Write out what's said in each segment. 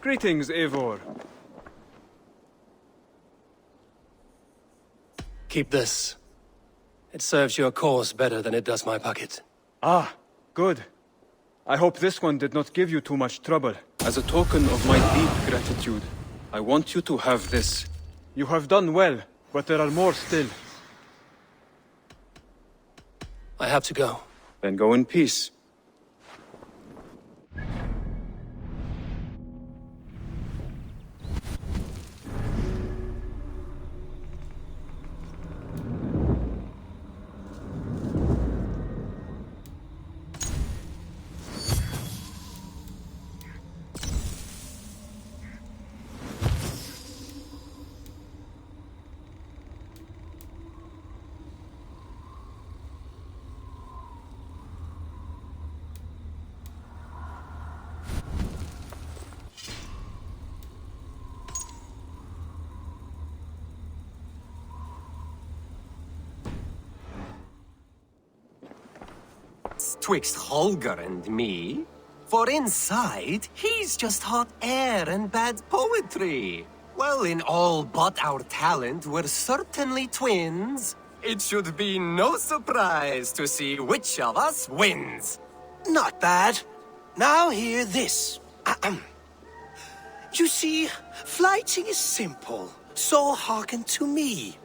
Greetings, Eivor. Keep this. It serves your cause better than it does my pocket. Ah, good. I hope this one did not give you too much trouble. As a token of my deep gratitude, I want you to have this. You have done well, but there are more still. I have to go. Then go in peace. Twixt Holger and me. For inside, he's just hot air and bad poetry. Well, in all but our talent, we're certainly twins. It should be no surprise to see which of us wins. Not bad. Now hear this. You see, flighting is simple, so hearken to me.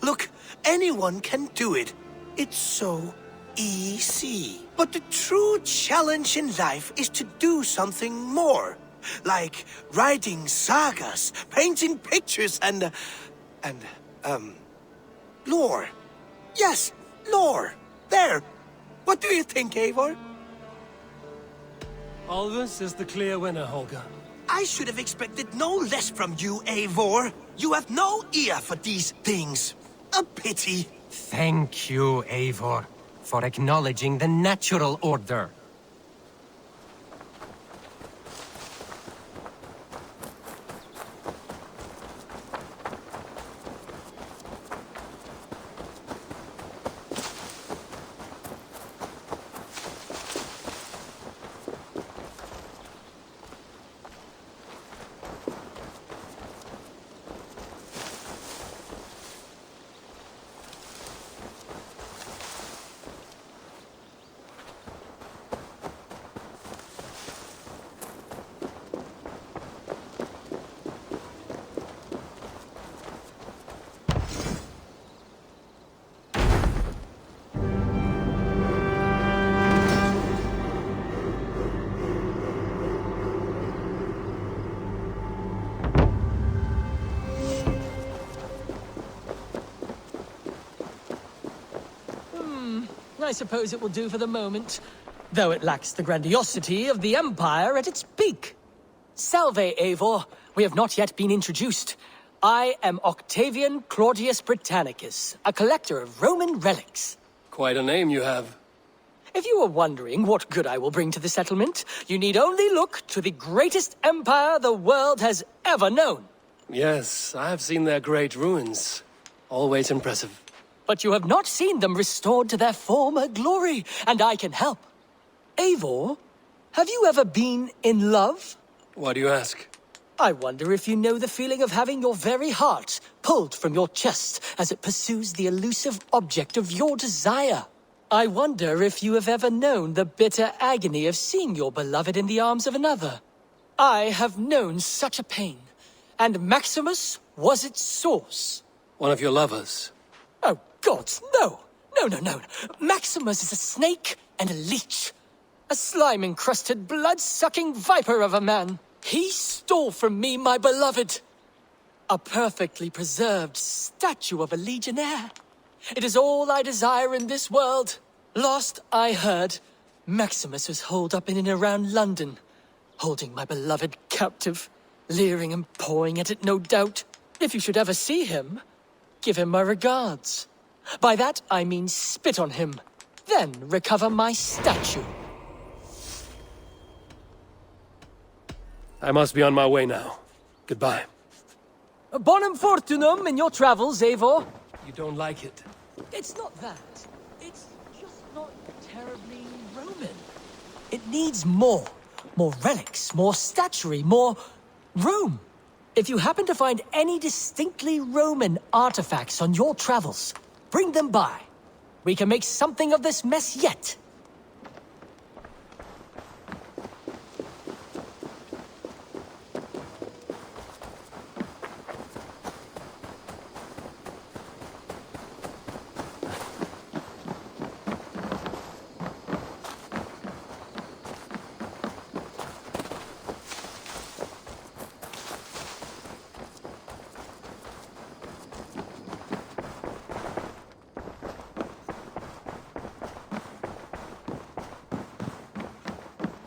Look, anyone can do it. It's so easy. But the true challenge in life is to do something more. Like writing sagas, painting pictures, and lore. Yes, lore. There. What do you think, Eivor? Alvis is the clear winner, Holger. I should have expected no less from you, Eivor. You have no ear for these things. A pity. Thank you, Eivor, for acknowledging the natural order. I suppose it will do for the moment, though it lacks the grandiosity of the Empire at its peak. Salve, Eivor. We have not yet been introduced. I am Octavian Claudius Britannicus, a collector of Roman relics. Quite a name you have. If you are wondering what good I will bring to the settlement, you need only look to the greatest empire the world has ever known. Yes, I have seen their great ruins. Always impressive. But you have not seen them restored to their former glory, and I can help. Eivor, have you ever been in love? Why do you ask? I wonder if you know the feeling of having your very heart pulled from your chest as it pursues the elusive object of your desire. I wonder if you have ever known the bitter agony of seeing your beloved in the arms of another. I have known such a pain, and Maximus was its source. One of your lovers. Oh, gods, no! No. Maximus is a snake and a leech. A slime-encrusted, blood-sucking viper of a man. He stole from me my beloved. A perfectly preserved statue of a legionnaire. It is all I desire in this world. Last I heard, Maximus was holed up in and around London, holding my beloved captive, leering and pawing at it, no doubt. If you should ever see him, give him my regards. By that, I mean spit on him, then recover my statue. I must be on my way now. Goodbye. Bonum fortunum in your travels, Eivor. You don't like it? It's not that. It's just not terribly Roman. It needs more. More relics, more statuary, more Rome! If you happen to find any distinctly Roman artifacts on your travels, bring them by. We can make something of this mess yet.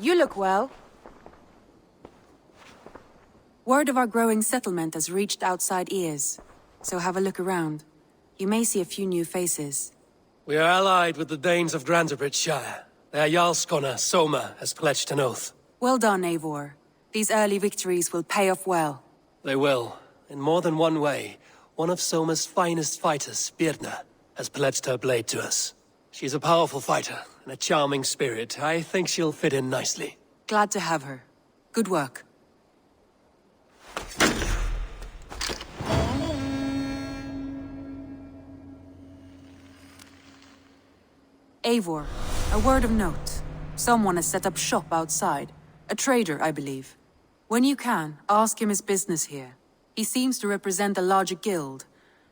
You look well. Word of our growing settlement has reached outside ears, so have a look around. You may see a few new faces. We are allied with the Danes of Grantabridgeshire. Their Jarlskona, Soma, has pledged an oath. Well done, Eivor. These early victories will pay off well. They will. In more than one way, one of Soma's finest fighters, Birna, has pledged her blade to us. She's a powerful fighter, and a charming spirit. I think she'll fit in nicely. Glad to have her. Good work. Eivor, a word of note. Someone has set up shop outside. A trader, I believe. When you can, ask him his business here. He seems to represent a larger guild.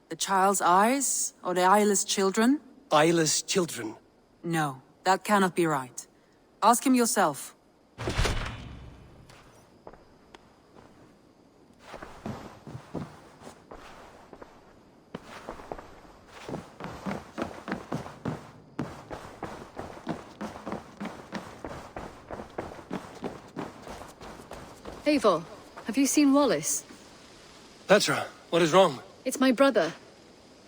The Child's Eyes, or the Eyeless Children? Eyeless children. No, that cannot be right. Ask him yourself. Eivor, have you seen Wallace? Petra, what is wrong? It's my brother.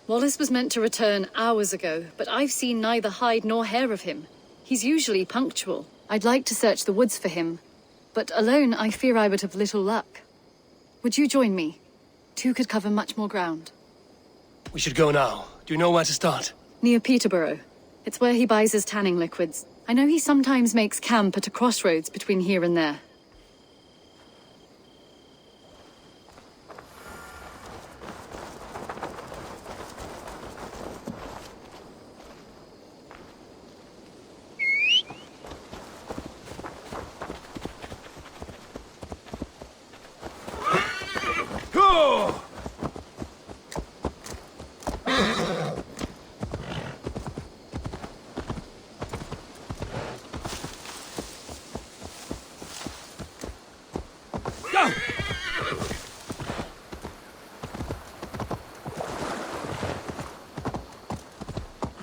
Wallace was meant to return hours ago, but I've seen neither hide nor hair of him. He's usually punctual. I'd like to search the woods for him, but alone I fear I would have little luck. Would you join me? Two could cover much more ground. We should go now. Do you know where to start? Near Peterborough. It's where he buys his tanning liquids. I know he sometimes makes camp at a crossroads between here and there.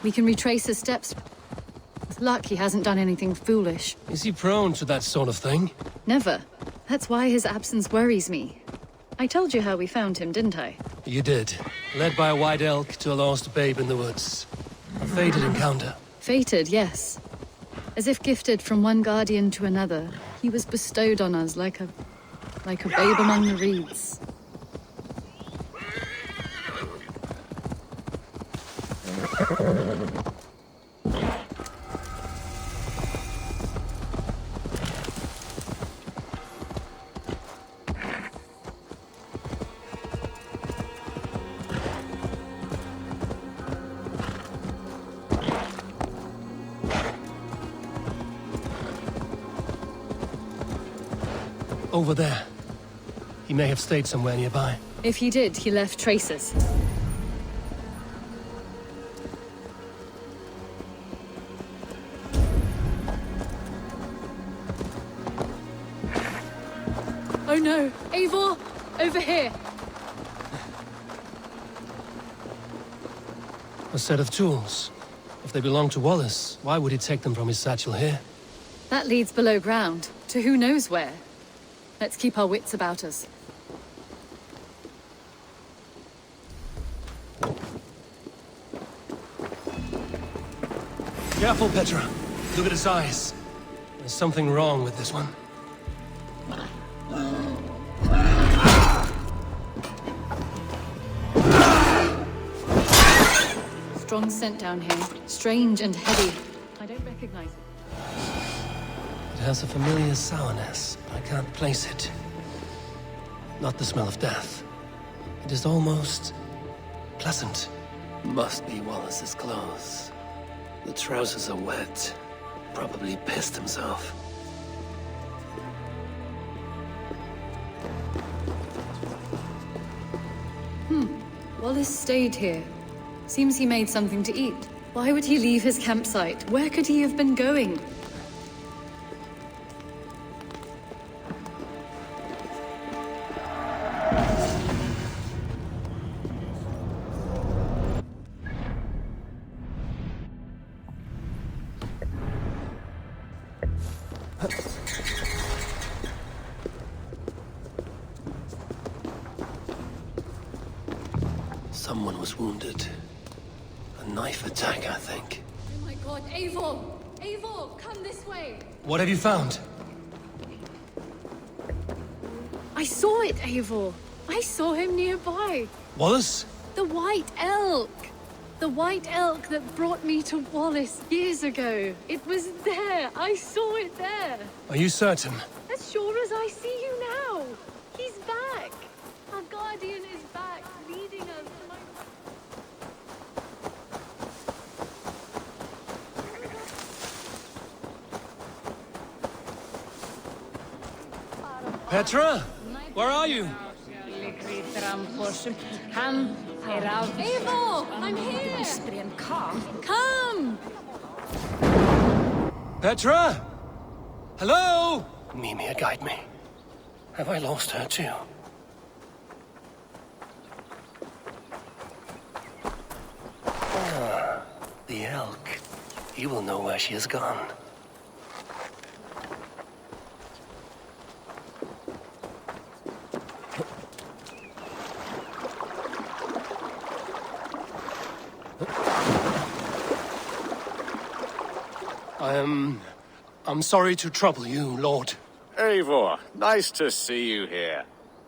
We can retrace his steps. With luck, he hasn't done anything foolish. Is he prone to that sort of thing? Never. That's why his absence worries me. I told you how we found him, didn't I? You did. Led by a white elk to a lost babe in the woods. A fated encounter. Fated, yes. As if gifted from one guardian to another, he was bestowed on us like a babe among the reeds. Over there. He may have stayed somewhere nearby. If he did, he left traces. Oh no! Eivor! Over here! A set of tools. If they belong to Wallace, why would he take them from his satchel here? That leads below ground, to who knows where. Let's keep our wits about us. Careful, Petra. Look at his eyes. There's something wrong with this one. Strong scent down here. Strange and heavy. I don't recognize it. It has a familiar sourness, but I can't place it. Not the smell of death. It is almost pleasant. Must be Wallace's clothes. The trousers are wet. Probably pissed himself. Wallace stayed here. Seems he made something to eat. Why would he leave his campsite? Where could he have been going? Someone was wounded. A knife attack, I think. Oh my god, Eivor! Eivor, come this way! What have you found? I saw it, Eivor! I saw him nearby! Wallace? The White Elk! The White Elk that brought me to Wallace years ago. It was there! I saw it there! Are you certain? As sure as I see you now! He's back! Our guardian is back, leading us. Petra? Where are you? Eivor! I'm here! Come! Petra? Hello? Mimir, guide me. Have I lost her too? Ah, the elk. He will know where she has gone. I'm sorry to trouble you, Lord. Eivor, nice to see you here.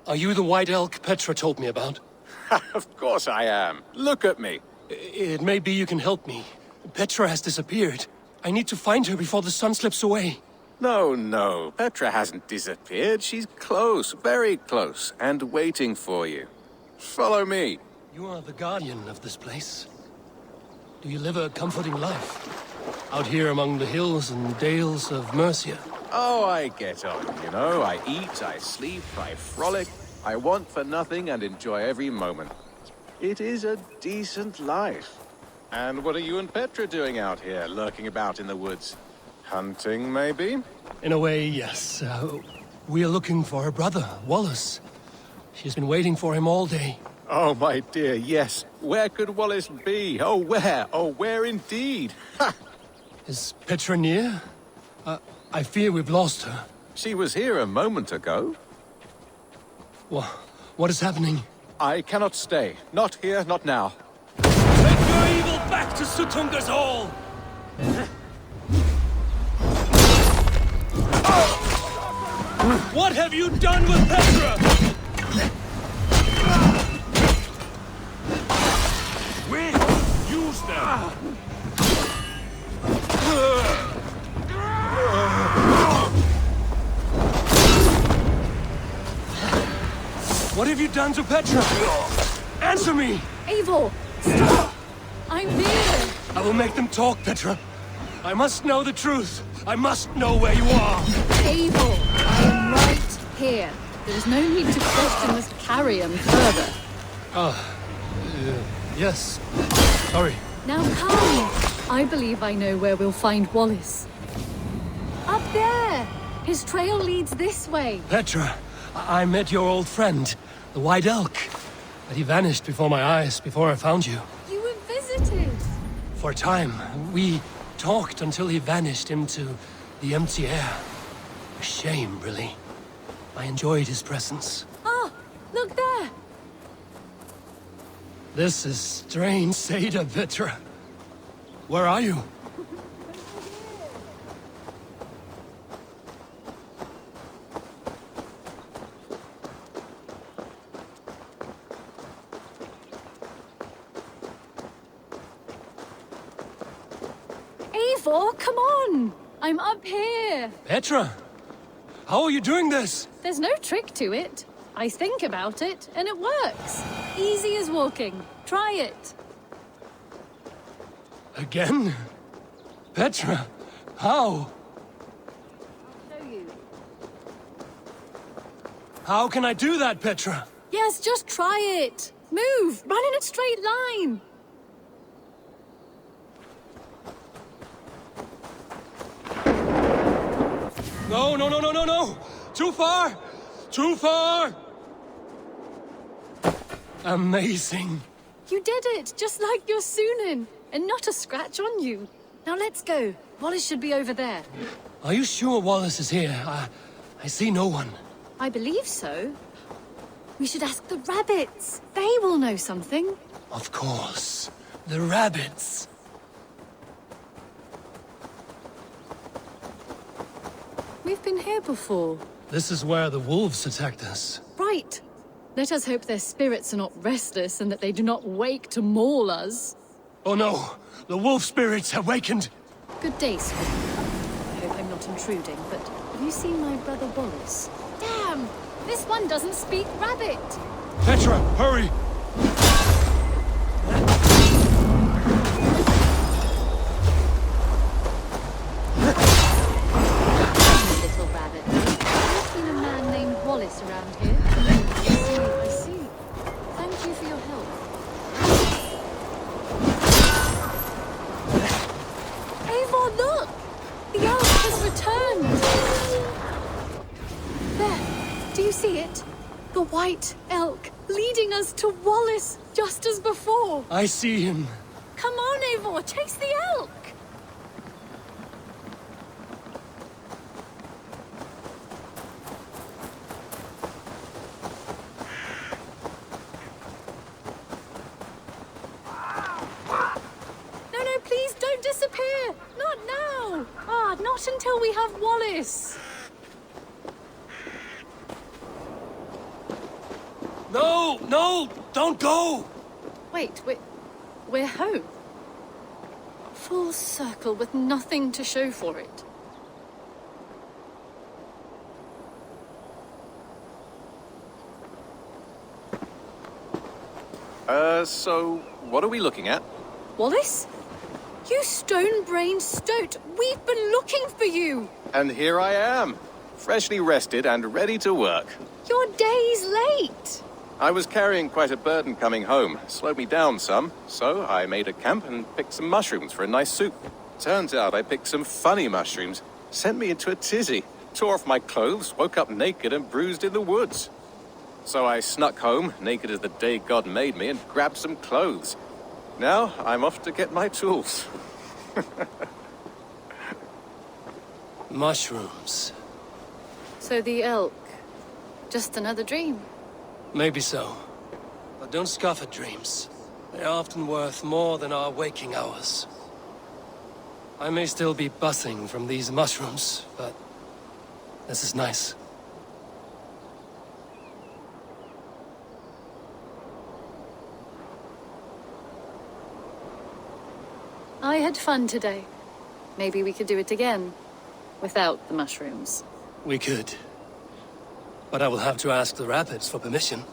Are you the White Elk Petra told me about? Of course I am. Look at me. It may be you can help me. Petra has disappeared. I need to find her before the sun slips away. No, Petra hasn't disappeared. She's close, very close, and waiting for you. Follow me. You are the guardian of this place. Do you live a comforting life? Out here among the hills and dales of Mercia? Oh, I get on, you know. I eat, I sleep, I frolic. I want for nothing and enjoy every moment. It is a decent life. And what are you and Petra doing out here, lurking about in the woods? Hunting, maybe? In a way, yes. We are looking for her brother, Wallace. She's been waiting for him all day. Oh, my dear, yes. Where could Wallace be? Oh, where? Oh, where indeed? Ha! Is Petra near? I fear we've lost her. She was here a moment ago. What is happening? I cannot stay. Not here, not now. Take your evil back to Sutunga's Hall! What have you done with Petra? Use them! What have you done to Petra? Answer me! Eivor! Stop! I'm here! I will make them talk, Petra. I must know the truth. I must know where you are. Eivor! I am right here. There is no need to question this carrion further. Yes. Sorry. Now come! I believe I know where we'll find Wallace. Up there! His trail leads this way. Petra, I met your old friend, the White Elk. But he vanished before my eyes, before I found you. You were visited! For a time, we talked until he vanished into the empty air. A shame, really. I enjoyed his presence. Ah! Look there! This is strange, Seda, Petra. Where are you? Eivor, come on! I'm up here! Petra! How are you doing this? There's no trick to it. I think about it, and it works. Easy as walking. Try it. Again? Petra, how? Show you. How can I do that, Petra? Yes, just try it. Move. Run in a straight line. No, no, no, no, no, no! Too far! Too far! Amazing. You did it, just like your Sunan, and not a scratch on you. Now let's go. Wallace should be over there. Are you sure Wallace is here? I see no one. I believe so. We should ask the rabbits. They will know something. Of course. The rabbits. We've been here before. This is where the wolves attacked us. Right. Let us hope their spirits are not restless and that they do not wake to maul us. Oh no! The wolf spirits have wakened! Good day, sir. I hope I'm not intruding, but have you seen my brother Wallace? Damn! This one doesn't speak rabbit! Petra, hurry! Little rabbit. Have you seen a man named Wallace around here? I see. Thank you for your help. Eivor, look! The elk has returned! There! Do you see it? The white elk leading us to Wallace, just as before! I see him. Come on, Eivor, chase the elk! No, please don't disappear! Not now! Not until we have Wallace! No! No! Don't go! Wait, we're home. Full circle with nothing to show for it. So, what are we looking at? Wallace? You stone-brained stoat! We've been looking for you! And here I am, freshly rested and ready to work. You're days late! I was carrying quite a burden coming home, slowed me down some, so I made a camp and picked some mushrooms for a nice soup. Turns out I picked some funny mushrooms, sent me into a tizzy, tore off my clothes, woke up naked and bruised in the woods. So I snuck home, naked as the day God made me, and grabbed some clothes. Now I'm off to get my tools. Mushrooms. So the elk, just another dream. Maybe so. But don't scoff at dreams. They're often worth more than our waking hours. I may still be buzzing from these mushrooms, but this is nice. I had fun today. Maybe we could do it again, without the mushrooms. We could. But I will have to ask the rabbits for permission.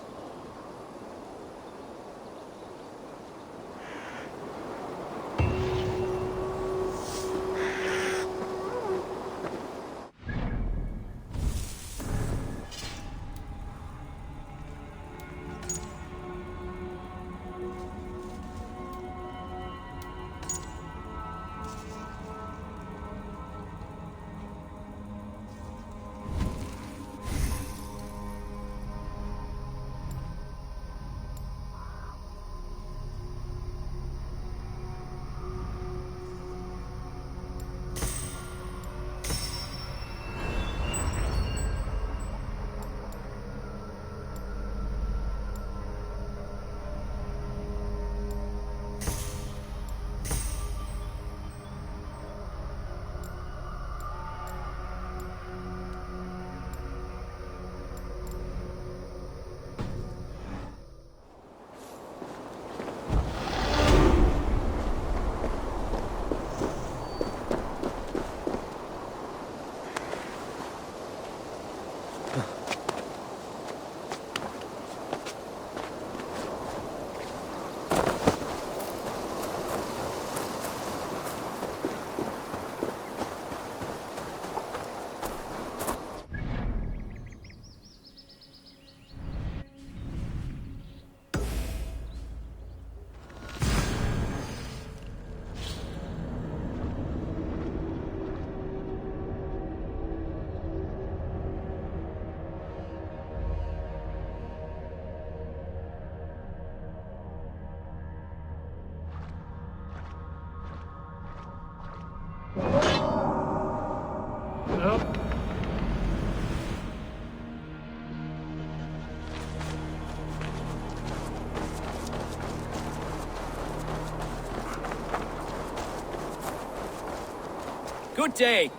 Good day.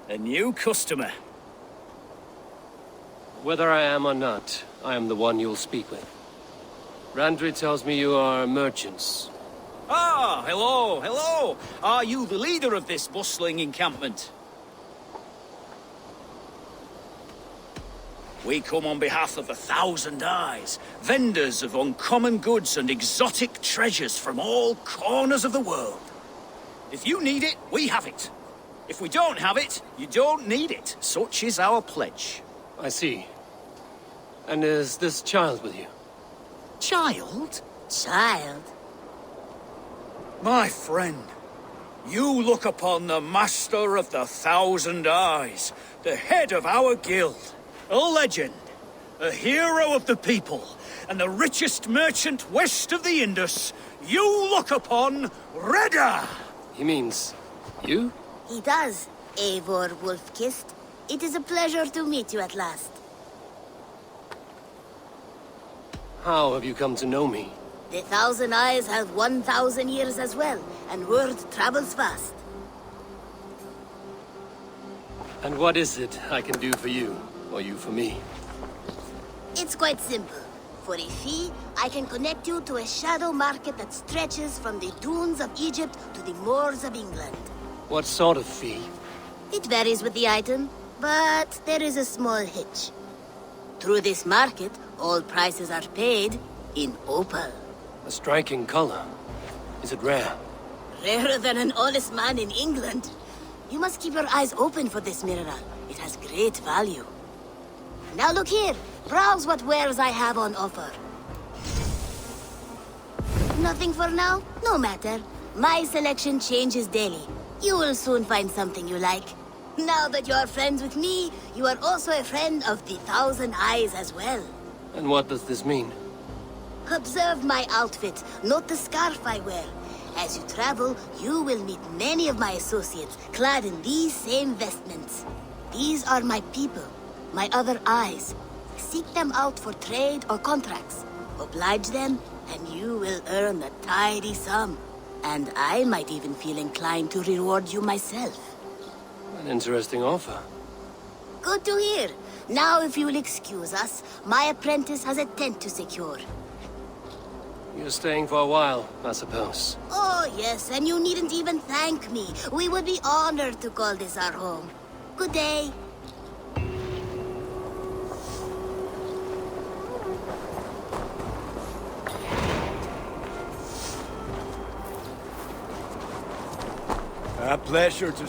A new customer. Whether I am or not, I am the one you'll speak with. Randri tells me you are merchants. Ah, hello, hello. Are you the leader of this bustling encampment? We come on behalf of 1,000 Eyes, vendors of uncommon goods and exotic treasures from all corners of the world. If you need it, we have it. If we don't have it, you don't need it. Such is our pledge. I see. And is this child with you? Child? Child? My friend, you look upon the master of the 1,000 Eyes, the head of our guild, a legend, a hero of the people, and the richest merchant west of the Indus. You look upon Reda! He means you? He does, Eivor Wolf-Kissed. It is a pleasure to meet you at last. How have you come to know me? The 1,000 Eyes have 1,000 years as well, and word travels fast. And what is it I can do for you, or you for me? It's quite simple. For a fee, I can connect you to a shadow market that stretches from the dunes of Egypt to the moors of England. What sort of fee? It varies with the item, but there is a small hitch. Through this market, all prices are paid in opal. A striking color. Is it rare? Rarer than an honest man in England. You must keep your eyes open for this mineral. It has great value. Now look here. Browse what wares I have on offer. Nothing for now? No matter. My selection changes daily. You will soon find something you like. Now that you are friends with me, you are also a friend of the 1,000 Eyes as well. And what does this mean? Observe my outfit, note the scarf I wear. As you travel, you will meet many of my associates, clad in these same vestments. These are my people, my other eyes. Seek them out for trade or contracts. Oblige them, and you will earn a tidy sum. And I might even feel inclined to reward you myself. An interesting offer. Good to hear. Now, if you will excuse us, my apprentice has a tent to secure. You're staying for a while, I suppose. Oh, yes, and you needn't even thank me. We would be honored to call this our home. Good day. A pleasure to...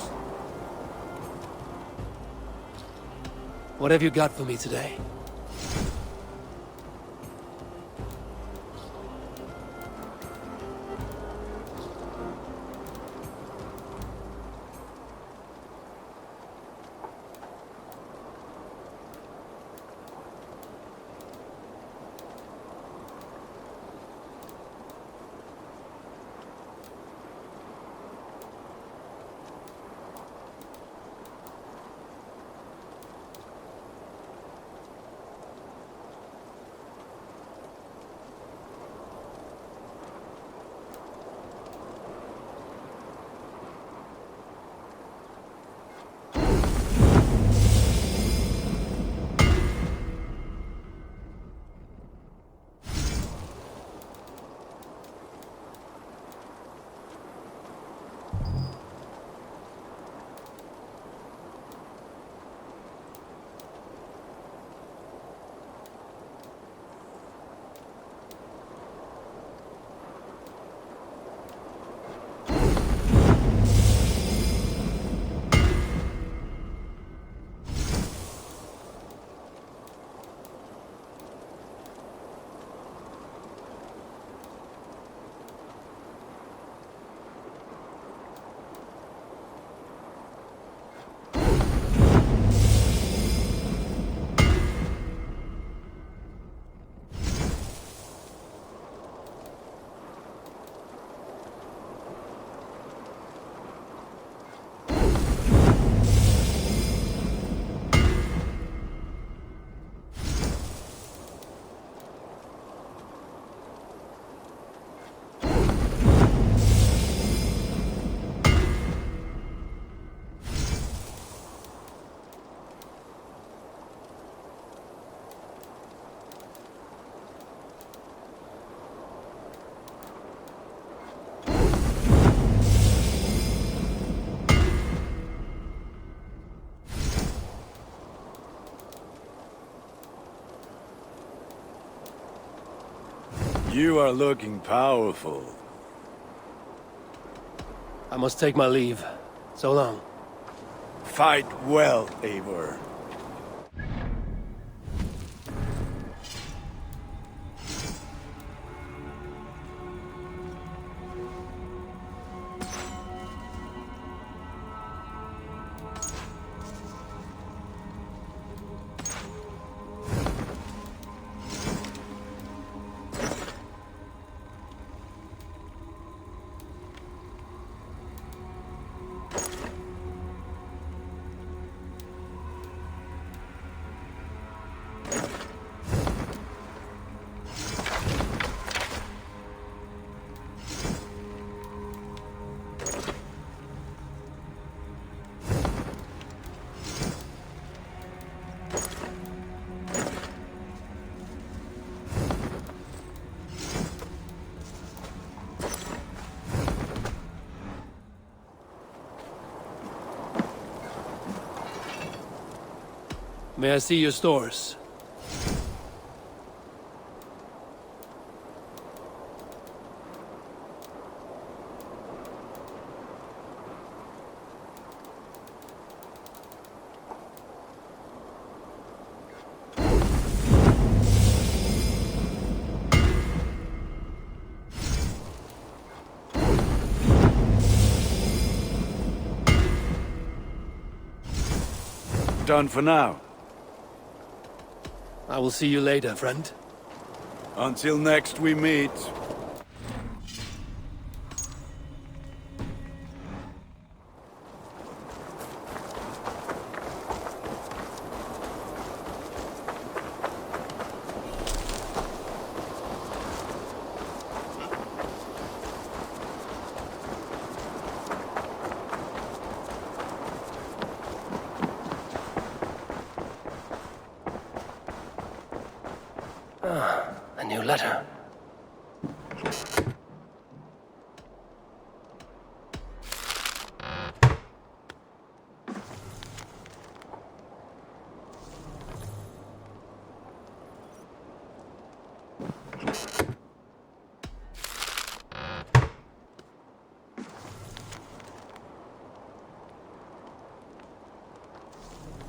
What have you got for me today? You are looking powerful. I must take my leave. So long. Fight well, Eivor. May I see your stores? Done for now. I will see you later, friend. Until next we meet. A new letter.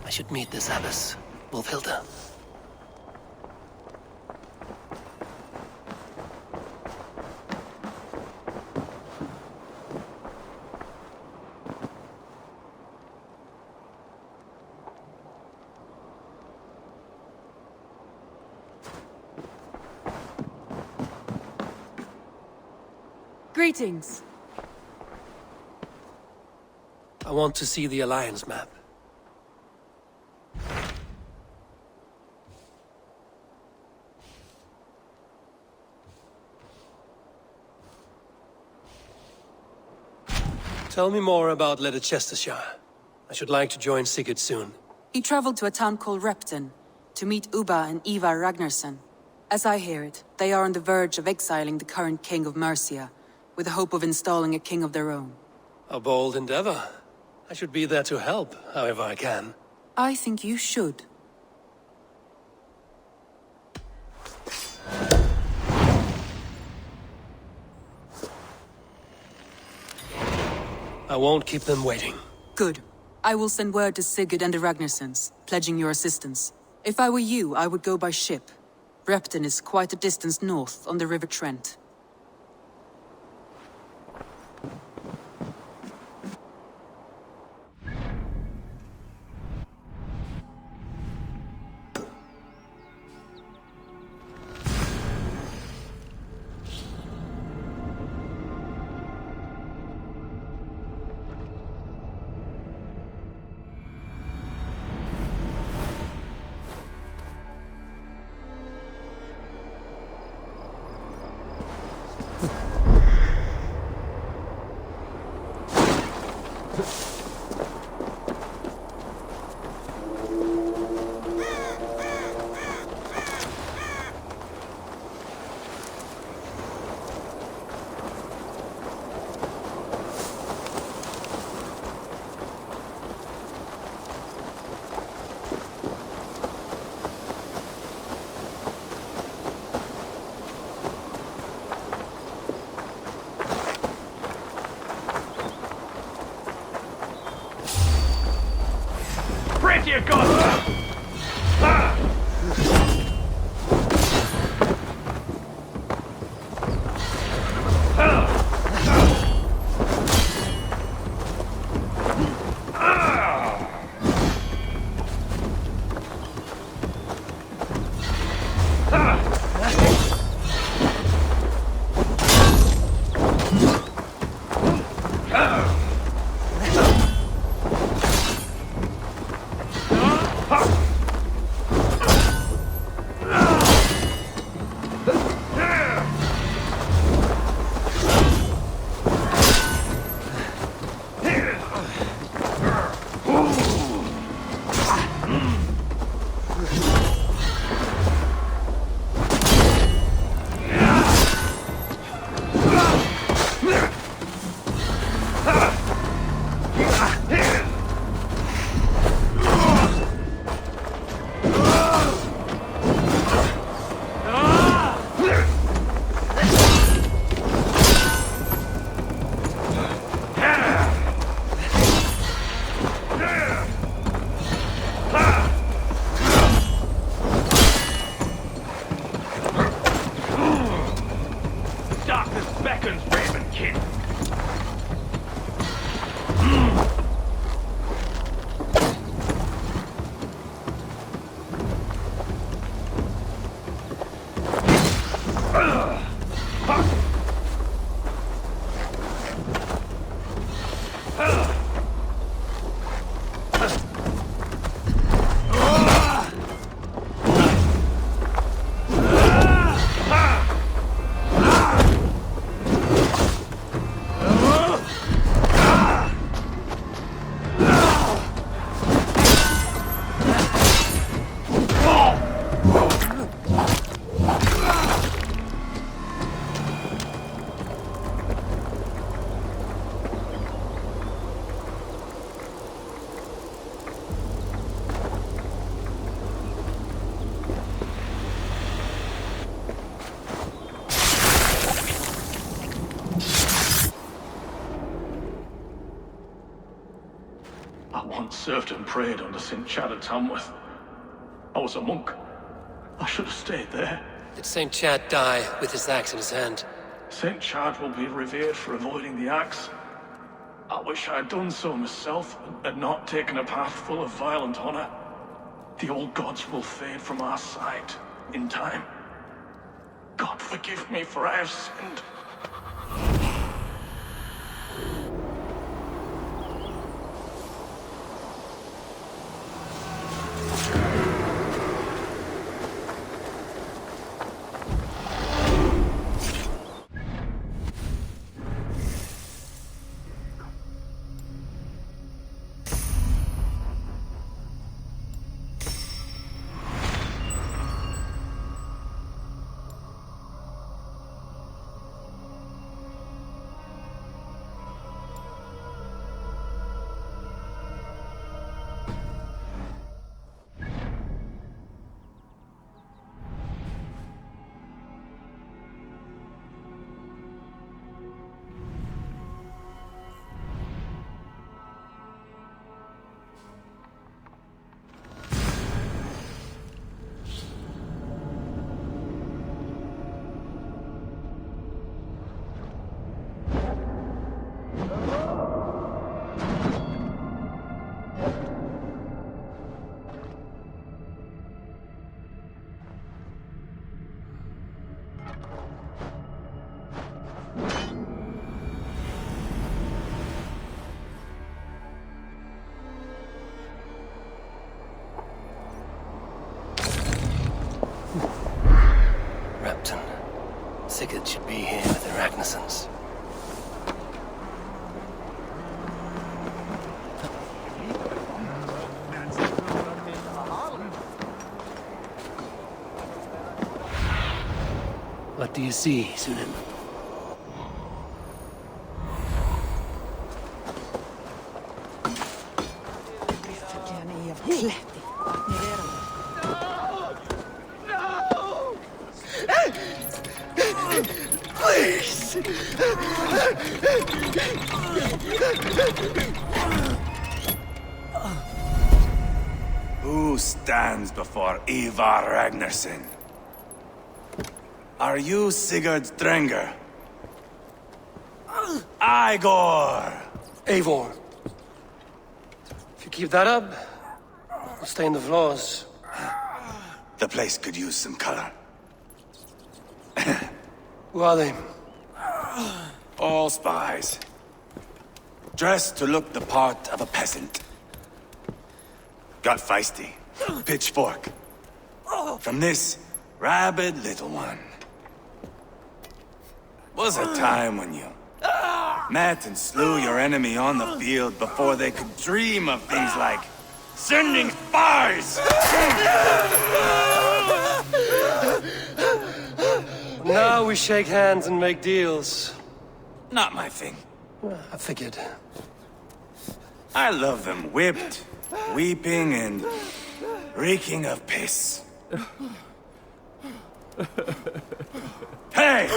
I should meet this abbess, Wolfhilda. Greetings. I want to see the Alliance map. Tell me more about Leicestershire. I should like to join Sigurd soon. He traveled to a town called Repton to meet Ubba and Ivar Ragnarsson. As I hear it, they are on the verge of exiling the current king of Mercia, with the hope of installing a king of their own. A bold endeavor. I should be there to help, however I can. I think you should. I won't keep them waiting. Good. I will send word to Sigurd and the Ragnarssons, pledging your assistance. If I were you, I would go by ship. Repton is quite a distance north on the River Trent. to your god! Served and prayed under St. Chad at Tamworth. I was a monk. I should have stayed there. Did St. Chad die with his axe in his hand? St. Chad will be revered for avoiding the axe. I wish I had done so myself, and not taken a path full of violent honor. The old gods will fade from our sight in time. God forgive me, for I have sinned. Sigurd should be here with the Ragnarsons. What do you see, Sunan? Please! Who stands before Ivar Ragnarsson? Are you Sigurd Drenger? Igor! Eivor. If you keep that up, we'll stay in the floors. The place could use some color. Who are they? All spies. Dressed to look the part of a peasant. Got feisty. Pitchfork. From this rabid little one. Was a time when you met and slew your enemy on the field before they could dream of things like sending spies! Now we shake hands and make deals. Not my thing. I figured. I love them whipped, weeping, and reeking of piss. Hey!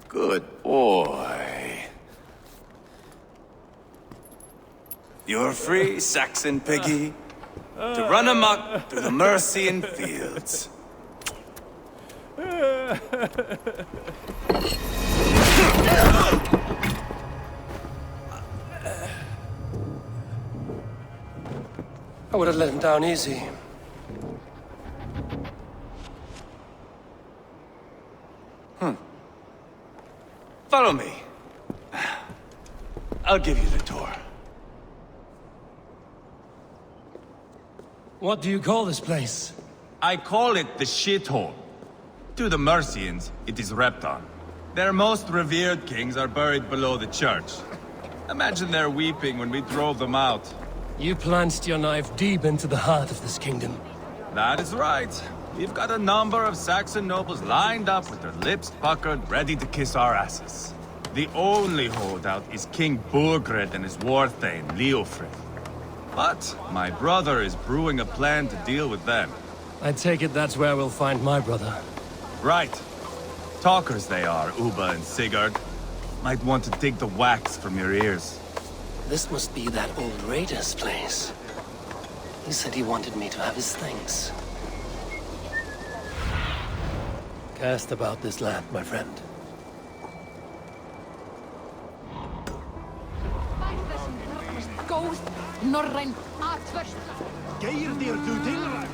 Good boy. You're free, Saxon piggy, to run amok through the Mercian fields. I would have let him down easy. Follow me. I'll give you the tour. What do you call this place? I call it the shithole. To the Mercians, it is Repton. Their most revered kings are buried below the church. Imagine their weeping when we drove them out. You plunged your knife deep into the heart of this kingdom. That is right. We've got a number of Saxon nobles lined up with their lips puckered, ready to kiss our asses. The only holdout is King Burgred and his warthane, Leofrid. But my brother is brewing a plan to deal with them. I take it that's where we'll find my brother. Right. Talkers they are, Uba and Sigurd. Might want to dig the wax from your ears. This must be that old raider's place. He said he wanted me to have his things. Cast about this land, my friend. Góð, norræn, atvört. Geir þér þú tilræð?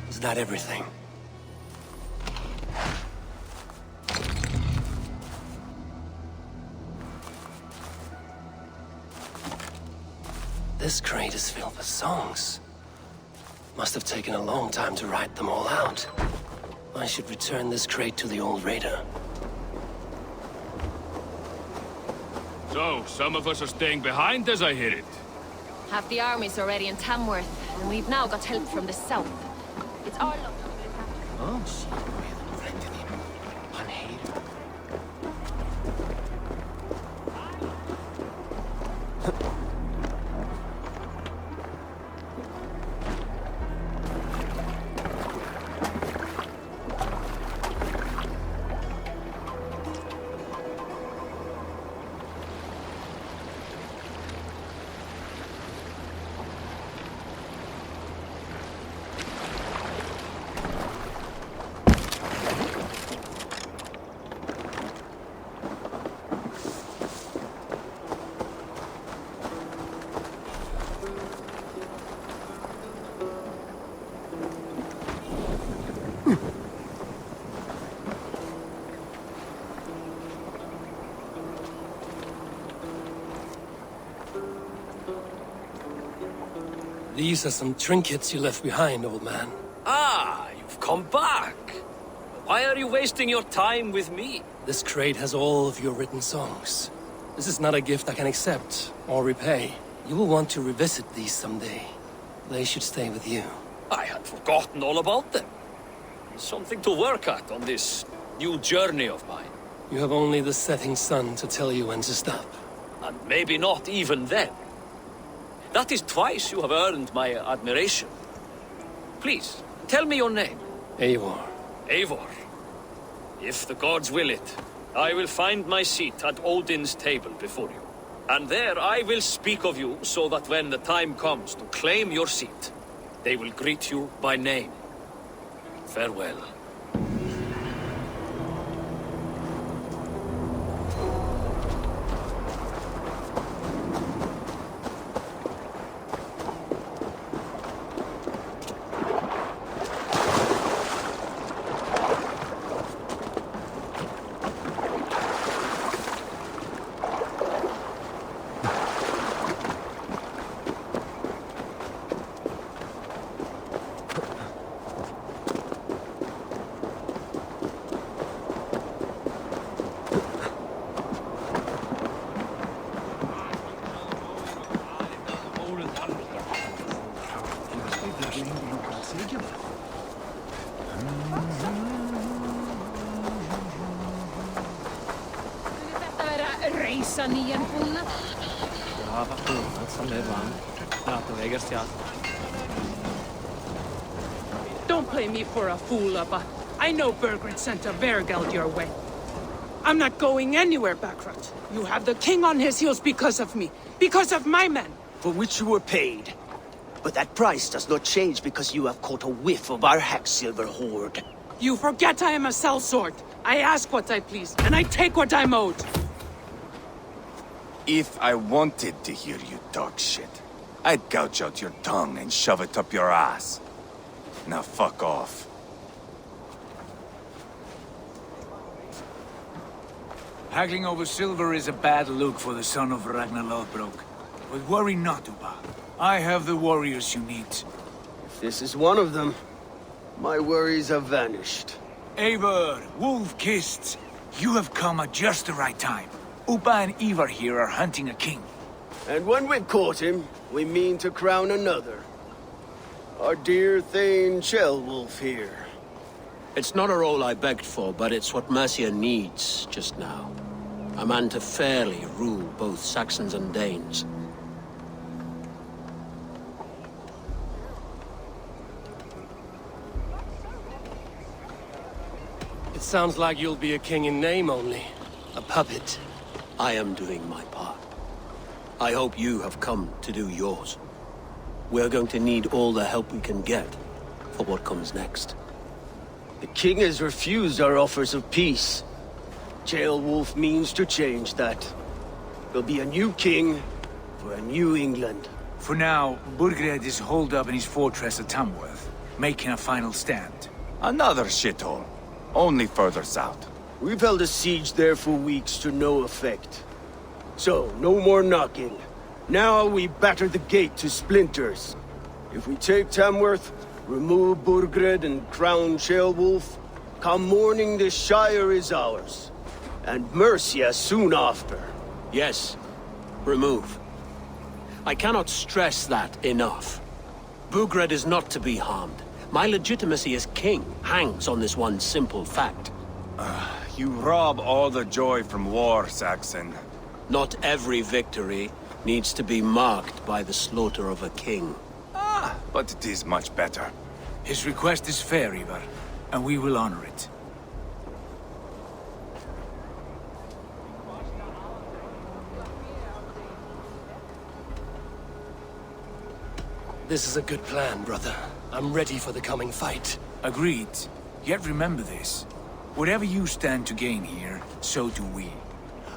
Is that everything? This crate is filled with songs. Must have taken a long time to write them all out. I should return this crate to the old raider. So, some of us are staying behind as I hear it. Half the army's already in Tamworth, and we've now got help from the south. It's our luck. Oh, shit. Unhated. These are some trinkets you left behind, old man. Ah, you've come back. Why are you wasting your time with me? This crate has all of your written songs. This is not a gift I can accept or repay. You will want to revisit these someday. They should stay with you. I had forgotten all about them. Something to work at on this new journey of mine. You have only the setting sun to tell you when to stop. And maybe not even then. That is twice you have earned my admiration. Please, tell me your name. Eivor. Eivor. If the gods will it, I will find my seat at Odin's table before you. And there I will speak of you so that when the time comes to claim your seat, they will greet you by name. Farewell. Don't play me for a fool, Abba. I know Burgred sent a Vergeld your way. I'm not going anywhere, Backrot. You have the king on his heels because of me. Because of my men. For which you were paid. But that price does not change because you have caught a whiff of our Hacksilver hoard. You forget I am a sellsword. I ask what I please, and I take what I'm owed. If I wanted to hear you talk shit, I'd gouge out your tongue and shove it up your ass. Now fuck off. Haggling over silver is a bad look for the son of Ragnar Lothbrok. But worry not, Uba. I have the warriors you need. If this is one of them, my worries have vanished. Eivor, Wolf-Kissed, you have come at just the right time. Uba and Ivar here are hunting a king. And when we've caught him, we mean to crown another. Our dear Thane Ceolwulf here. It's not a role I begged for, but it's what Mercia needs just now. A man to fairly rule both Saxons and Danes. It sounds like you'll be a king in name only. A puppet. I am doing my part. I hope you have come to do yours. We're going to need all the help we can get for what comes next. The king has refused our offers of peace. Ceolwulf means to change that. There'll be a new king for a new England. For now, Burgred is holed up in his fortress at Tamworth, making a final stand. Another shithole. Only further south. We've held a siege there for weeks to no effect. So, no more knocking. Now we batter the gate to splinters. If we take Tamworth, remove Burgred and crown Ceolwulf, come morning the Shire is ours. And Mercia soon after. Yes, remove. I cannot stress that enough. Burgred is not to be harmed. My legitimacy as king hangs on this one simple fact. You rob all the joy from war, Saxon. Not every victory needs to be marked by the slaughter of a king. But it is much better. His request is fair, Ivar, and we will honor it. This is a good plan, brother. I'm ready for the coming fight. Agreed. Yet remember this. Whatever you stand to gain here, so do we.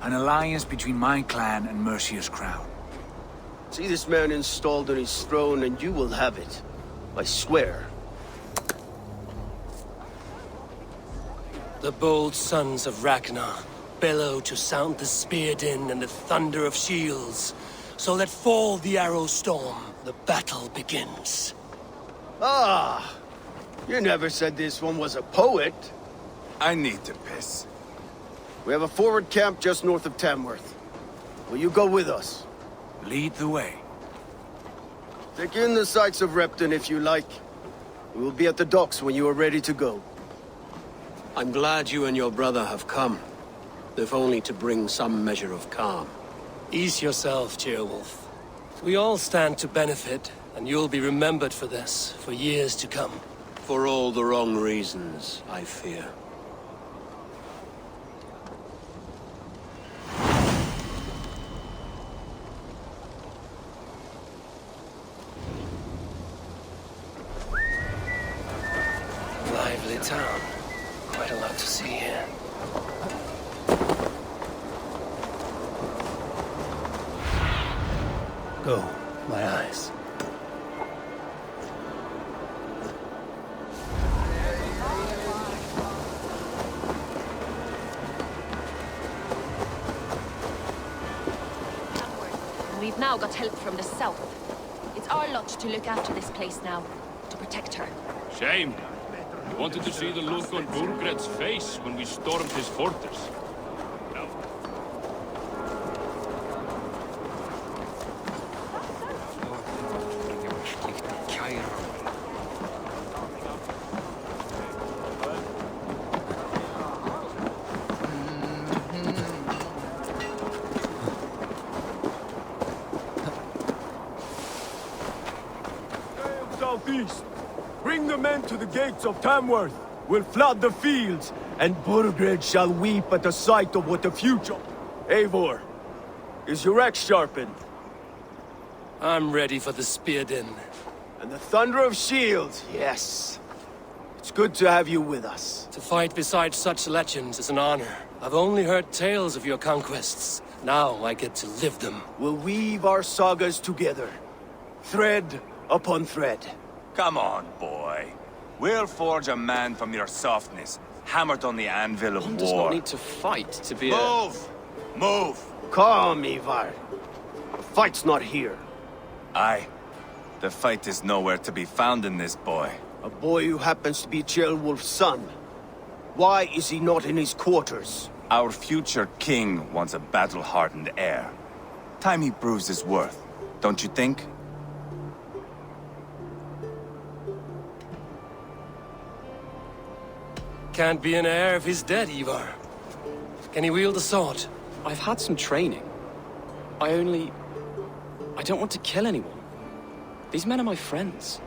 An alliance between my clan and Mercia's crown. See this man installed on his throne and you will have it. I swear. The bold sons of Ragnar bellow to sound the spear din and the thunder of shields. So let fall the arrow storm. The battle begins. Ah! You never said this one was a poet. I need to piss. We have a forward camp just north of Tamworth. Will you go with us? Lead the way. Take in the sights of Repton if you like. We will be at the docks when you are ready to go. I'm glad you and your brother have come, if only to bring some measure of calm. Ease yourself, Ceolwulf. We all stand to benefit, and you'll be remembered for this, for years to come. For all the wrong reasons, I fear. Lively town. Quite a lot to see here. Go, my eyes. We've now got help from the south. It's our lot to look after this place now, to protect her. Shame. I wanted to see the look on Burgred's face when we stormed his fortress. Southeast! Bring the men to the gates of Tamworth! We'll flood the fields, and Burgred shall weep at the sight of what the future... Eivor, is your axe sharpened? I'm ready for the spear din. And the thunder of shields, yes. It's good to have you with us. To fight beside such legends is an honor. I've only heard tales of your conquests. Now I get to live them. We'll weave our sagas together. Thread upon thread. Come on, boy. We'll forge a man from your softness, hammered on the anvil of war. One does not need to fight to be Move! Move! Calm, Ivar. The fight's not here. Aye. The fight is nowhere to be found in this boy. A boy who happens to be Ceolwulf's son. Why is he not in his quarters? Our future king wants a battle-hardened heir. Time he proves his worth, don't you think? Can't be an heir if he's dead, Ivar. Can he wield a sword? I've had some training. I don't want to kill anyone. These men are my friends.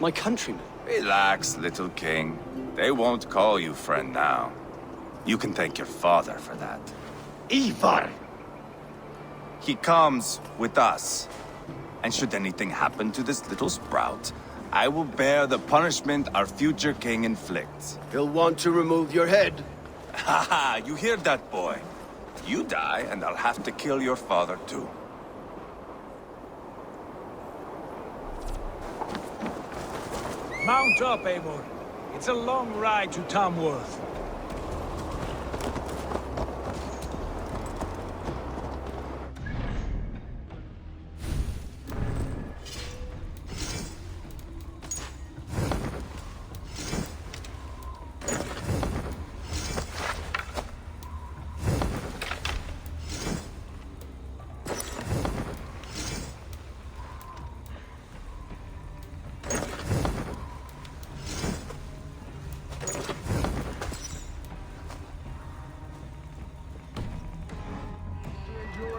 My countrymen. Relax, little king. They won't call you friend now. You can thank your father for that. Ivar! He comes with us. And should anything happen to this little sprout, I will bear the punishment our future king inflicts. He'll want to remove your head. Haha, you hear that, boy? You die, and I'll have to kill your father, too. Mount up, Eivor. It's a long ride to Tamworth.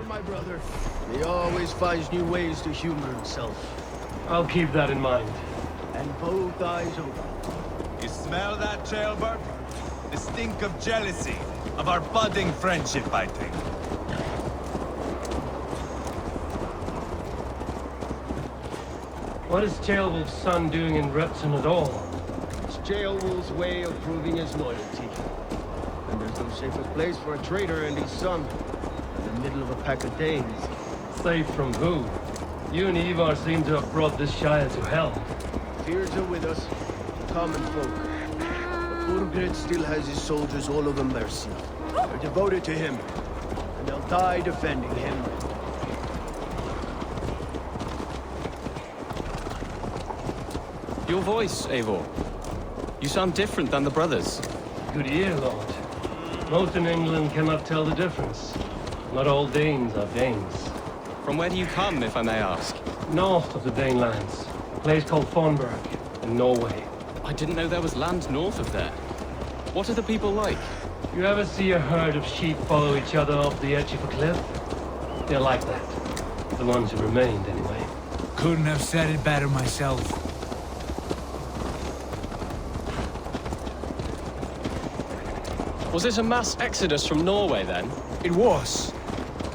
My brother. He always finds new ways to humor himself. I'll keep that in mind. And both eyes open. You smell that, Jailbird? The stink of jealousy, of our budding friendship, I think. What is Ceolwulf's son doing in Repton at all? It's Ceolwulf's way of proving his loyalty. And there's no safer place for a traitor and his son. In the middle of a pack of Danes. Safe from who? You and Ivar seem to have brought this Shire to hell. Fears are with us, common folk. But Burgred still has his soldiers all over Mercia. They're devoted to him, and they'll die defending him. Your voice, Eivor. You sound different than the brothers. Good ear, Lord. Most in England cannot tell the difference. Not all Danes are Danes. From where do you come, if I may ask? North of the Danelands. A place called Thornburg, in Norway. I didn't know there was land north of there. What are the people like? You ever see a herd of sheep follow each other off the edge of a cliff? They're like that. The ones who remained, anyway. Couldn't have said it better myself. Was it a mass exodus from Norway, then? It was.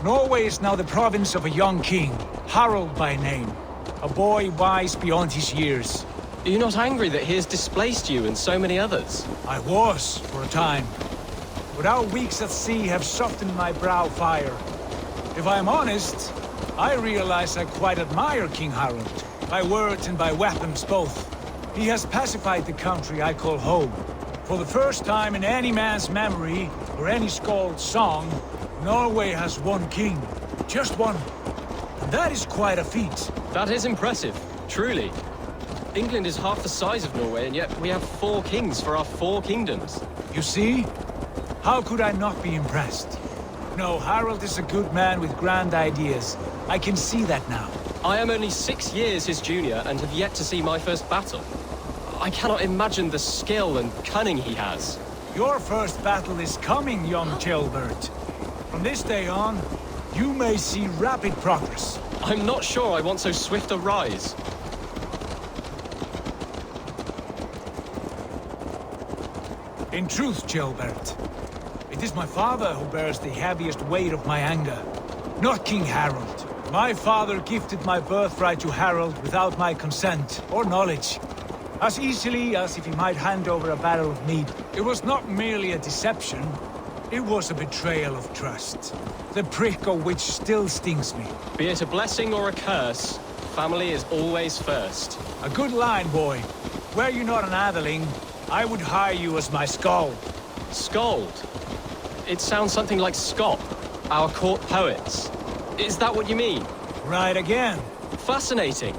Norway is now the province of a young king, Harald by name. A boy wise beyond his years. Are you not angry that he has displaced you and so many others? I was, for a time. But our weeks at sea have softened my brow fire. If I'm honest, I realize I quite admire King Harald. By words and by weapons both. He has pacified the country I call home. For the first time in any man's memory, or any skald's song, Norway has one king. Just one. And that is quite a feat. That is impressive, truly. England is half the size of Norway, and yet we have 4 kings for our 4 kingdoms. You see? How could I not be impressed? No, Harald is a good man with grand ideas. I can see that now. I am only 6 years his junior and have yet to see my first battle. I cannot imagine the skill and cunning he has. Your first battle is coming, young Kjellbert. From this day on, you may see rapid progress. I'm not sure I want so swift a rise. In truth, Kjellbert, it is my father who bears the heaviest weight of my anger, not King Harald. My father gifted my birthright to Harald without my consent or knowledge. As easily as if he might hand over a barrel of mead. It was not merely a deception, it was a betrayal of trust. The prick of which still stings me. Be it a blessing or a curse, family is always first. A good line, boy. Were you not an atheling, I would hire you as my skald. Skald? It sounds something like Scott, our court poets. Is that what you mean? Right again. Fascinating.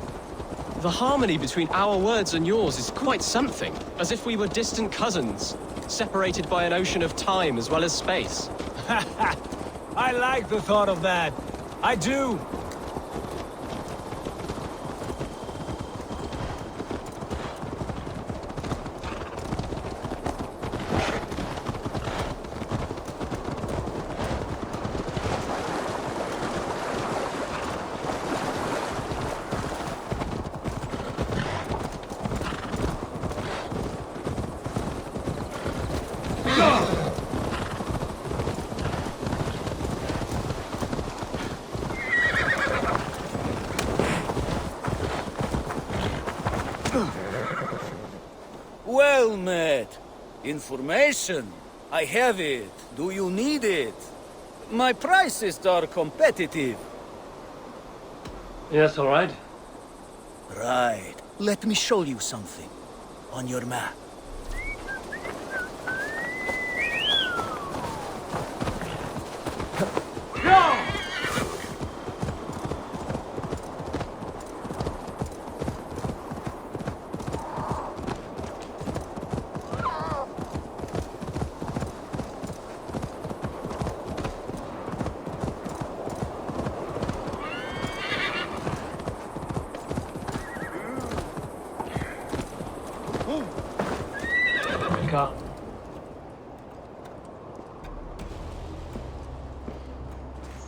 The harmony between our words and yours is quite something. As if we were distant cousins, separated by an ocean of time as well as space. I like the thought of that. I do. Well met. Information. I have it. Do you need it? My prices are competitive. Yes, all right. Right. Let me show you something. On your map.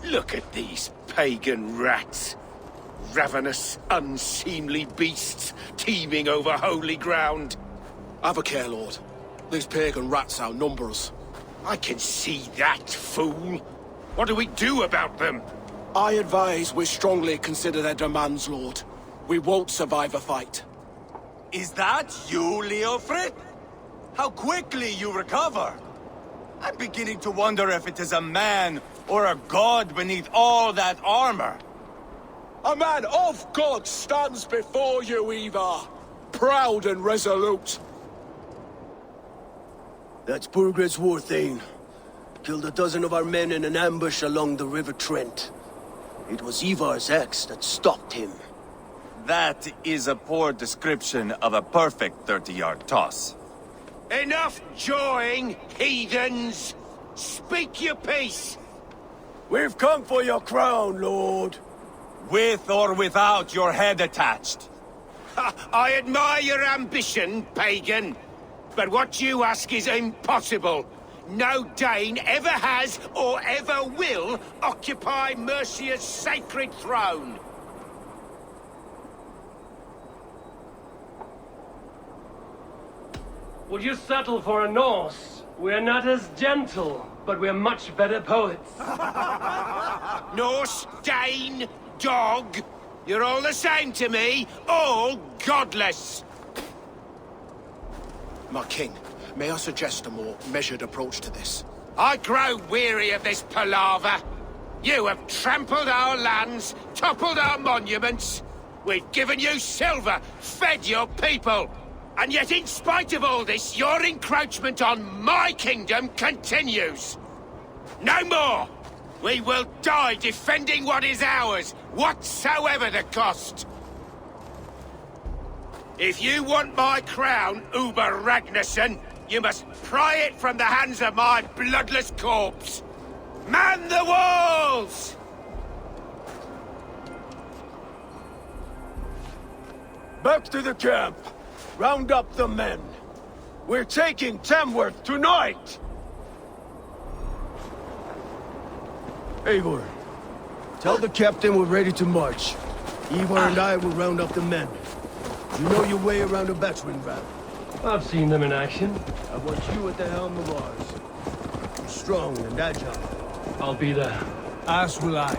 Look at these pagan rats. Ravenous, unseemly beasts teeming over holy ground. Have a care, Lord. These pagan rats outnumber us. I can see that, fool. What do we do about them? I advise we strongly consider their demands, Lord. We won't survive a fight. Is that you, Leofrid? How quickly you recover! I'm beginning to wonder if it is a man or a god beneath all that armor. A man of God stands before you, Ivar. Proud and resolute. That's Burgred's war thane. Killed a dozen of our men in an ambush along the River Trent. It was Ivar's axe that stopped him. That is a poor description of a perfect 30-yard toss. Enough jawing, heathens! Speak your piece! We've come for your crown, Lord. With or without your head attached. I admire your ambition, pagan. But what you ask is impossible. No Dane ever has or ever will occupy Mercia's sacred throne. Would you settle for a Norse? We're not as gentle, but we're much better poets. Norse, Dane, dog. You're all the same to me. All godless. My king, may I suggest a more measured approach to this? I grow weary of this palaver. You have trampled our lands, toppled our monuments. We've given you silver, fed your people. And yet, in spite of all this, your encroachment on my kingdom continues. No more! We will die defending what is ours, whatsoever the cost. If you want my crown, Uber Ragnarsson, you must pry it from the hands of my bloodless corpse. Man the walls! Back to the camp. Round up the men. We're taking Tamworth tonight! Eivor, tell the captain we're ready to march. Ivar and I will round up the men. You know your way around a battering ram. I've seen them in action. I want you at the helm of ours. Strong and agile. I'll be there. As will I.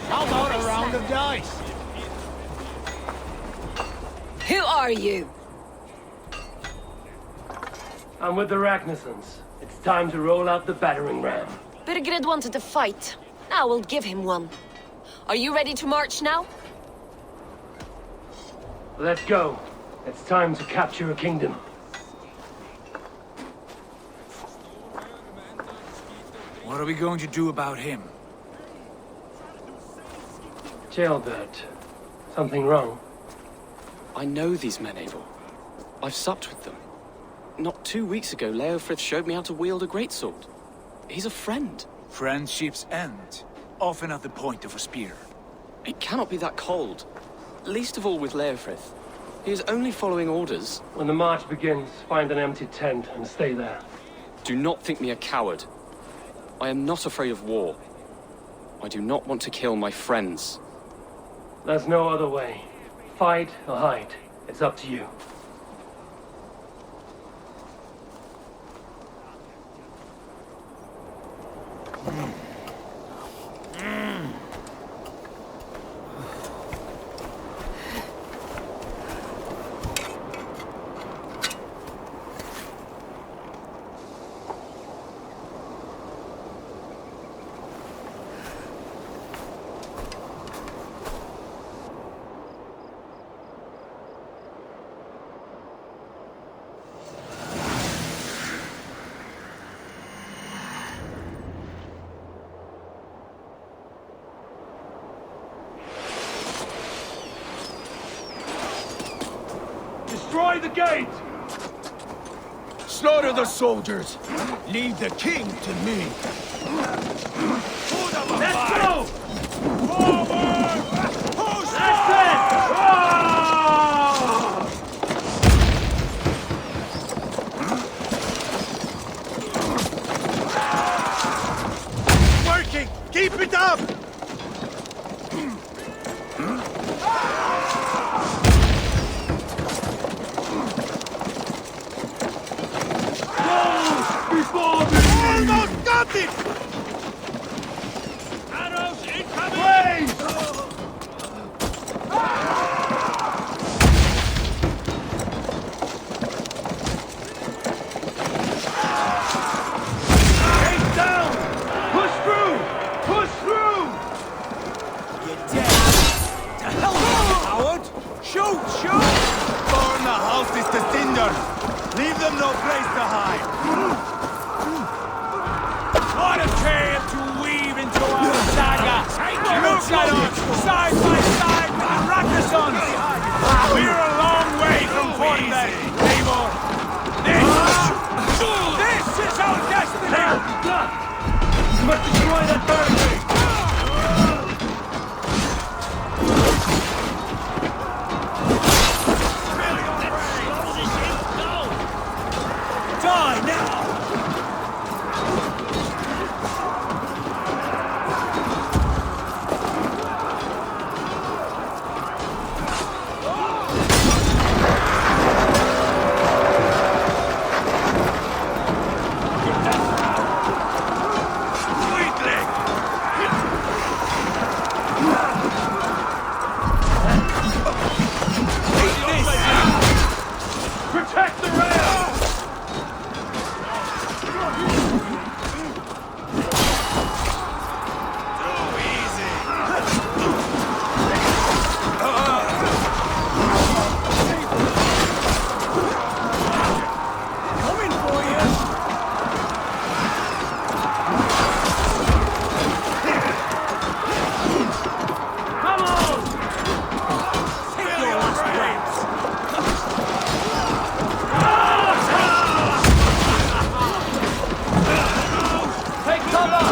How about a round of dice? Who are you? I'm with the Ragnarssons. It's time to roll out the battering ram. Birgred wanted to fight. Now we'll give him one. Are you ready to march now? Let's go. It's time to capture a kingdom. What are we going to do about him? Jailbird. Something wrong? I know these men, Eivor. I've supped with them. Not 2 weeks ago, Leofrith showed me how to wield a greatsword. He's a friend. Friendships end, often at the point of a spear. It cannot be that cold. Least of all with Leofrith. He is only following orders. When the march begins, find an empty tent and stay there. Do not think me a coward. I am not afraid of war. I do not want to kill my friends. There's no other way. Fight or hide. It's up to you. Destroy the gate! Slaughter the soldiers! Leave the king to me! Let's go! Forward! Push! That's it! Working! Keep it up! Almost got it! Arrows incoming! Take down! Push through! Push through! You're dead! To hell with you, coward! Shoot! Shoot! Burn the houses to cinders! Leave them no place to hide! What a tale to weave into our saga! Look at us, side by side with the Ragnarssons! We're a long way from must destroy that barricade! Die now! Protect the rail! Coming for you! Come on! Take your last breaths! Take cover!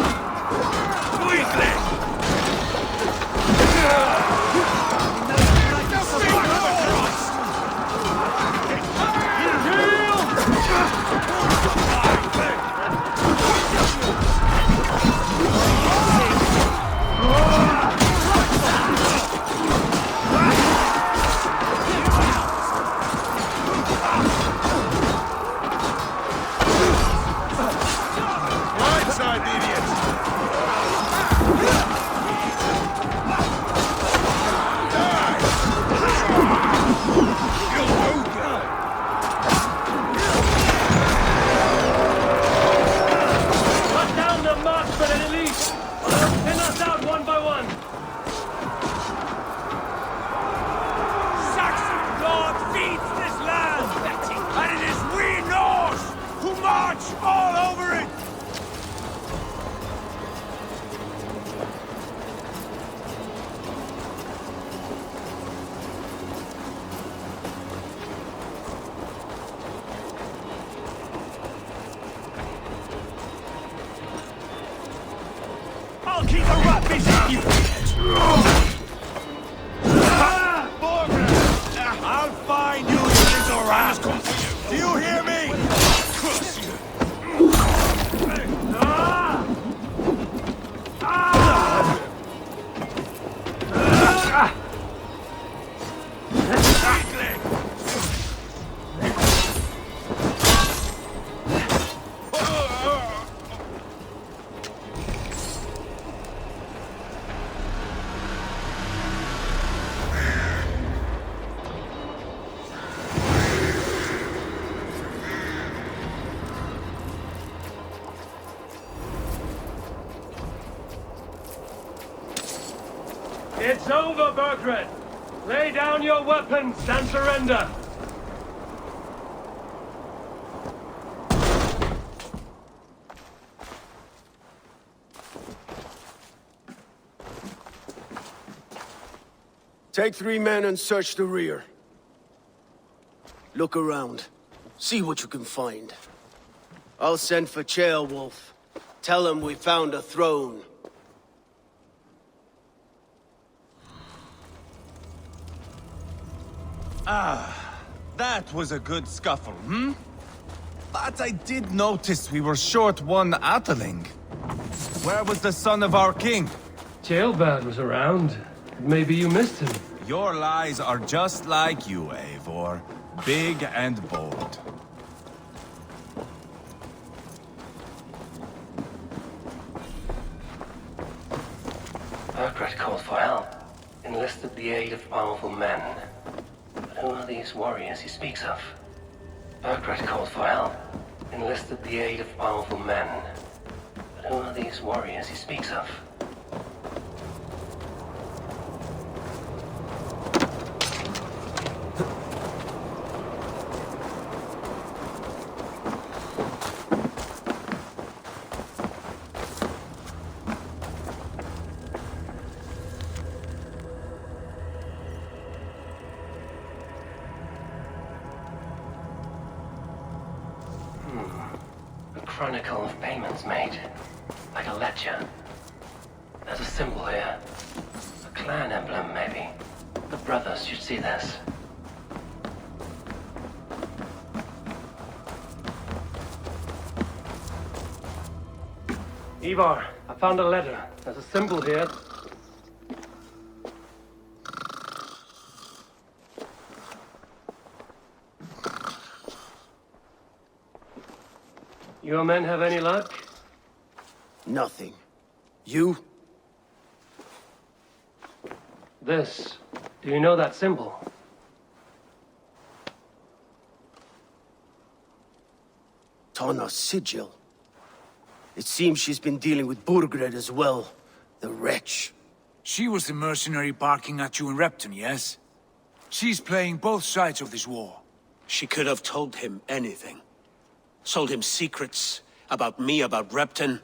Blindside, idiot! Cut down the marksmen and elite! Pin us out one by one! Saxon God feeds this land! And it is we Norse who march all over it! I'll keep the rat busy, you I'll find you, you little rat! Do you hear me? Curse you! It's over, Burgred! Lay down your weapons and surrender! Take 3 men and search the rear. Look around. See what you can find. I'll send for Ceolwulf. Tell him we found a throne. That was a good scuffle, hmm? But I did notice we were short one Atheling. Where was the son of our king? Ceolbad was around. Maybe you missed him. Your lies are just like you, Eivor. Big and bold. Burgred called for help, enlisted the aid of powerful men. But who are these warriors he speaks of? Burgred called for help, enlisted the aid of powerful men. But who are these warriors he speaks of? A chronicle of payments made. Like a ledger. There's a symbol here. A clan emblem, maybe. The brothers should see this. Ivar, I found a letter. There's a symbol here. Your men have any luck? Nothing. You? This. Do you know that symbol? Tana's sigil. It seems she's been dealing with Burgred as well. The wretch. She was the mercenary barking at you in Repton, yes? She's playing both sides of this war. She could have told him anything. Sold him secrets about me, about Repton,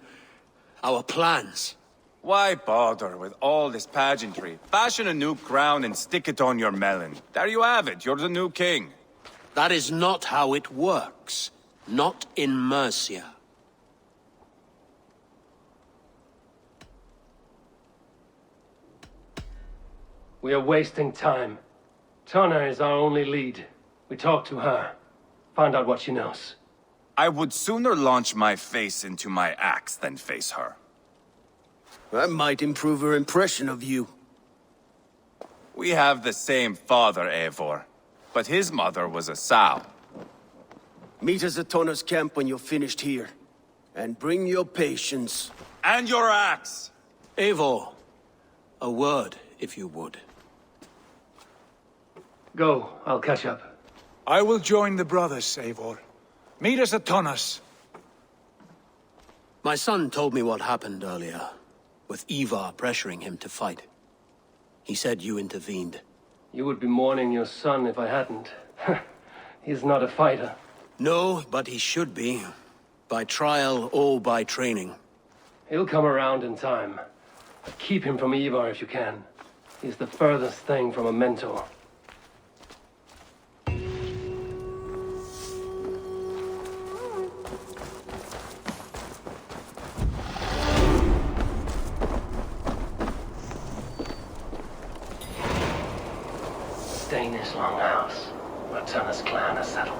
our plans. Why bother with all this pageantry? Fashion a new crown and stick it on your melon. There you have it, you're the new king. That is not how it works. Not in Mercia. We are wasting time. Tana is our only lead. We talk to her. Find out what she knows. I would sooner launch my face into my axe than face her. That might improve her impression of you. We have the same father, Eivor. But his mother was a sow. Meet us at Tana's camp when you're finished here. And bring your patience. And your axe! Eivor, a word, if you would. Go, I'll catch up. I will join the brothers, Eivor. Meet us at Tana's. My son told me what happened earlier, with Ivar pressuring him to fight. He said you intervened. You would be mourning your son if I hadn't. He's not a fighter. No, but he should be. By trial or by training. He'll come around in time. Keep him from Ivar if you can. He's the furthest thing from a mentor. Danish longhouse, where Tana's clan is settled.